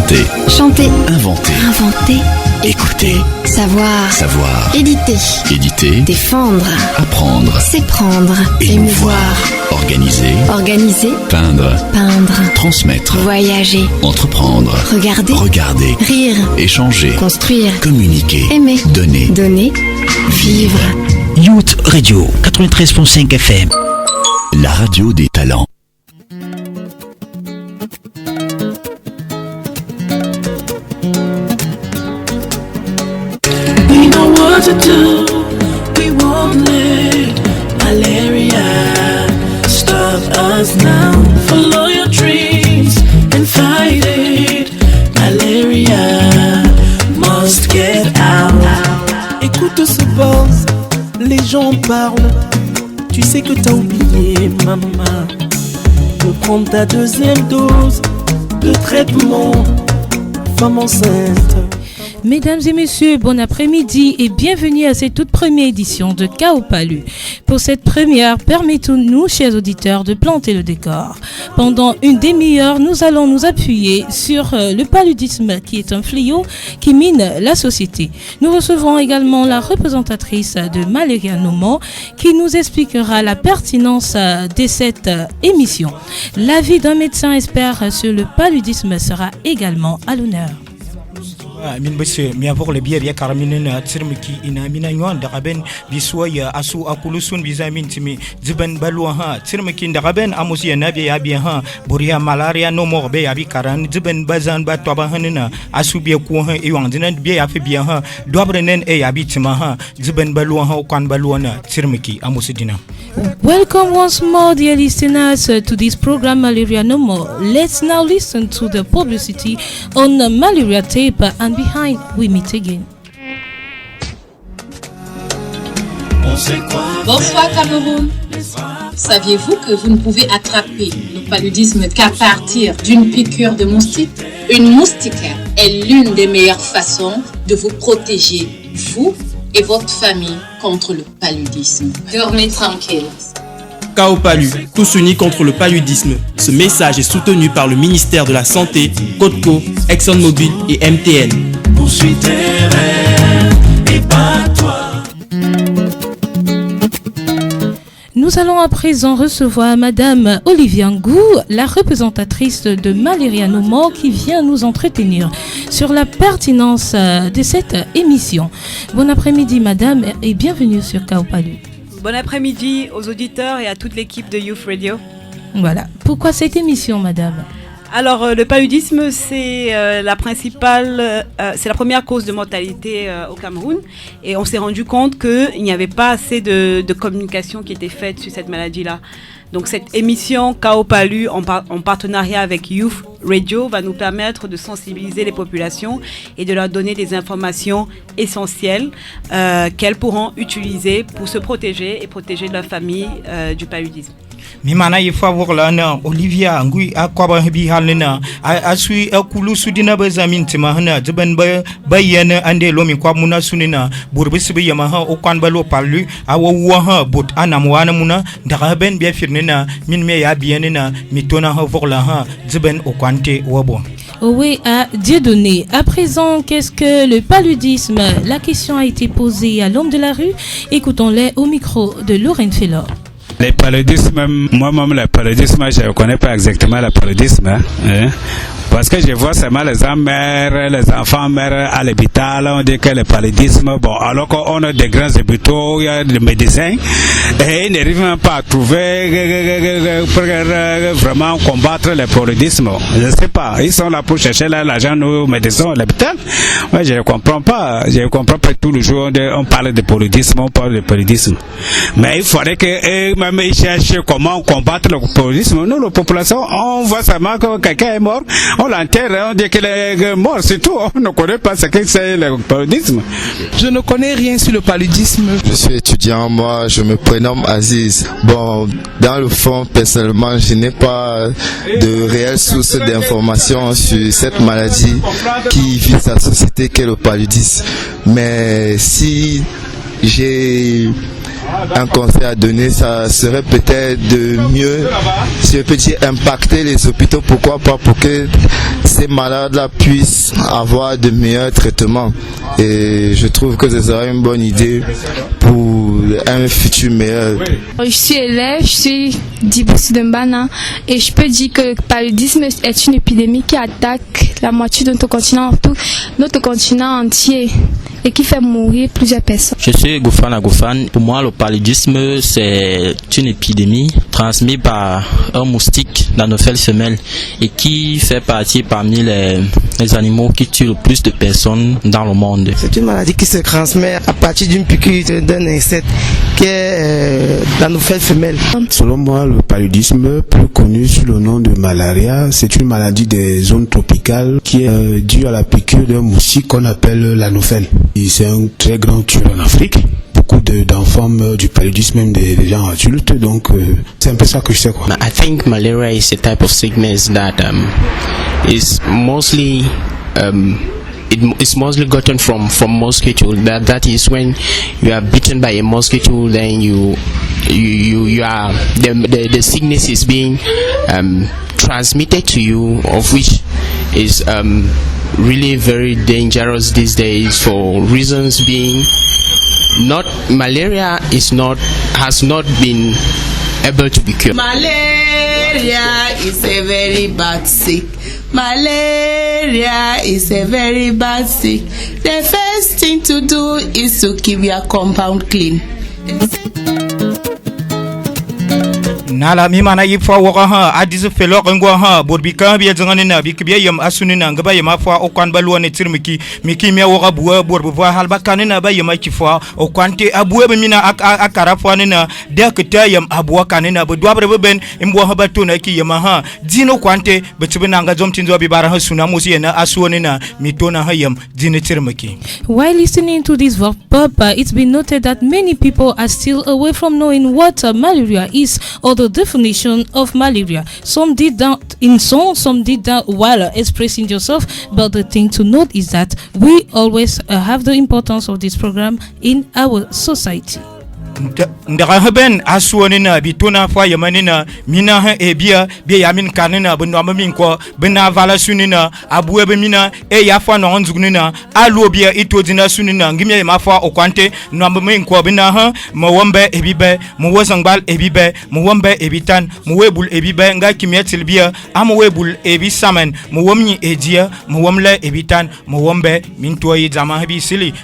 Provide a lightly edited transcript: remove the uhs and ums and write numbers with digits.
Chanter. Chanter. Inventer. Inventer. Écouter. Savoir. Savoir. Éditer. Éditer. Défendre. Apprendre. S'éprendre. Émouvoir. Organiser. Organiser. Peindre. Peindre. Transmettre. Voyager. Entreprendre. Regarder. Regarder. Rire. Échanger. Construire. Communiquer. Aimer. Donner. Donner. Vivre. Youth Radio 93.5 FM. La radio des talents. We know what to do. We won't let malaria stop us now. Follow your dreams and fight it. Malaria must get out. Écoute ce buzz, les gens parlent. Tu sais que t'as oublié, maman, de prendre ta deuxième dose de traitement, femme enceinte. Mesdames et messieurs, bon après-midi et bienvenue à cette toute première édition de Kao Palu. Pour cette première, permettons-nous, chers auditeurs, de planter le décor. Pendant une demi-heure, nous allons nous appuyer sur le paludisme qui est un fléau qui mine la société. Nous recevrons également la représentatrice de Malaria Nomo qui nous expliquera la pertinence de cette émission. L'avis d'un médecin expert sur le paludisme sera également à l'honneur. min bese mi avor le bier ya karaminen tsirmiki ina mina nyon da gaben biswa ya asu akulusun bizamin timi ziban balwa ha tsirmiki da gaben amusi ya nabi ya bi ha buria malaria no mo be ya bi karan ziban bazan ba to ba hanina asu bi ko ha e wang dinan bi ya fi bi ha dobre nen e ya bi tima ha ziban balwa ha kan balwa na tsirmiki amusi dina. Welcome once more, dear listeners, to this program Malaria No More. Let's now listen to the publicity on malaria tape, and behind we meet again. Bonsoir Cameroun. Saviez-vous que vous ne pouvez attraper le paludisme qu'à partir d'une piqûre de moustique? Une moustiquaire est l'une des meilleures façons de vous protéger, vous et votre famille, contre le paludisme. Dormez tranquille. Kao Palu, tous unis contre le paludisme. Ce message est soutenu par le ministère de la Santé, Codco, ExxonMobil et MTN. Poursuis tes rêves et bats-toi. Nous allons à présent recevoir Madame Olivia Ngou, la représentatrice de Malaria No More, qui vient nous entretenir sur la pertinence de cette émission. Bon après-midi Madame et bienvenue sur Kao Palu. Bon après-midi aux auditeurs et à toute l'équipe de Youth Radio. Voilà. Pourquoi cette émission Madame ? Alors le paludisme c'est la première cause de mortalité au Cameroun et on s'est rendu compte qu'il n'y avait pas assez de communication qui était faite sur cette maladie-là. Donc cette émission Kao Palu en partenariat avec Youth Radio va nous permettre de sensibiliser les populations et de leur donner des informations essentielles qu'elles pourront utiliser pour se protéger et protéger leur famille du paludisme. Mimana yifavor la na Olivia ngui akwaba bi halina asui akulu sudina bazamin tima hana jiban bayana ande lomi kwa muna sunina burbisibi yamaha okwan balo palu awa ha bot anamwana muna daga ben bien firnina min me ya bienina mitona ha vorla ha jiban okwante wabo. Oui, à Dieudonné. À présent, qu'est-ce que le paludisme? La question a été posée à l'homme de la rue. Écoutons-les au micro de Lorraine Fellor. Le paludisme, moi-même, le paludisme, je ne connais pas exactement le paludisme. Hein, parce que je vois seulement les enfants meurent à l'hôpital, on dit que le paludisme, bon, alors qu'on a des grands hôpitaux, il y a des médecins, et ils n'arrivent même pas à trouver pour vraiment combattre le paludisme. Je ne sais pas, ils sont là pour chercher l'argent aux médecins à l'hôpital. Moi, je ne comprends pas tous les jours, on parle de paludisme, mais il faudrait que même ils cherchent comment combattre le paludisme. Nous, la population, on voit seulement que quelqu'un est mort, on l'enterre, on dit qu'il est mort, c'est tout. On ne connaît pas ce que c'est le paludisme. Je ne connais rien sur le paludisme. Je suis étudiant, moi, je me prénomme Aziz. Bon, dans le fond, personnellement, je n'ai pas de réelle source d'informations sur cette maladie qui vise la société qu'est le paludisme. Mais si j'ai un conseil à donner, ça serait peut-être de mieux, si je peux dire, impacter les hôpitaux. Pourquoi pas, pour que ces malades-là puissent avoir de meilleurs traitements. Et je trouve que ce serait une bonne idée pour un futur meilleur. Je suis élève, je suis d'Ibus de Mbana et je peux dire que le paludisme est une épidémie qui attaque la moitié de notre continent entier et qui fait mourir plusieurs personnes. Je suis Goufan. Pour moi, le paludisme, c'est une épidémie transmise par un moustique d'Anophèle femelle et qui fait partie parmi les animaux qui tuent le plus de personnes dans le monde. C'est une maladie qui se transmet à partir d'une piqûre d'un insecte qui est d'Anophèle femelle. Selon moi, le paludisme, plus connu sous le nom de malaria, c'est une maladie des zones tropicales qui est due à la piqûre d'un moustique qu'on appelle l'Anophèle. C'est un très grand tueur en Afrique. Beaucoup d'enfants meurent du paludisme, même des gens adultes, donc c'est un peu ça que je sais, quoi. I think malaria is a type of sickness that is mostly it's mostly gotten from mosquito. That is when you are bitten by a mosquito, then you are the sickness is being transmitted to you, of which is really very dangerous these days for reasons being not malaria has not been able to be cured. Malaria is a very bad sick. Malaria is a very bad sick. The first thing to do is to keep your compound clean. Nala mi mana ifwa waka ha adizu felo ngwa ha borbika biya zangane na bikbiya yam asunina ngaba yam afwa okwan balwa ne tirmiki miki mi waka buwa borbuwa halba kanina ba yam kifwa okwante abuwa be mina akara fwa na da kita yam abuwa kanina bo dwabre ben imbo ha batuna ki yam ha dino kwante betubina nga zomtinzo bi bara ha suna musi yana asuone na mitona ha yam dine tirmiki. While listening to this pop, it's been noted that many people are still away from knowing what malaria is or the definition of malaria. Some did that in song, some did that while expressing yourself, but the thing to note is that we always have the importance of this program in our society. Ndara ben asuonina bituna fa yamanina mina ha ebia bia yamin kanina beno amamin ko bena vala sunina abuebe mina ya fa no nzugunina alu bia itodina sunina ngimye mafa okwante no amamin ko bena ha mawombe ebibe muwozangbal ebibe muwombe ebitan muwebul ebibe nga kimyetil bia amwebul ebisamen muwomni edia muwomle ebitan muwombe mintoyi zama habi sili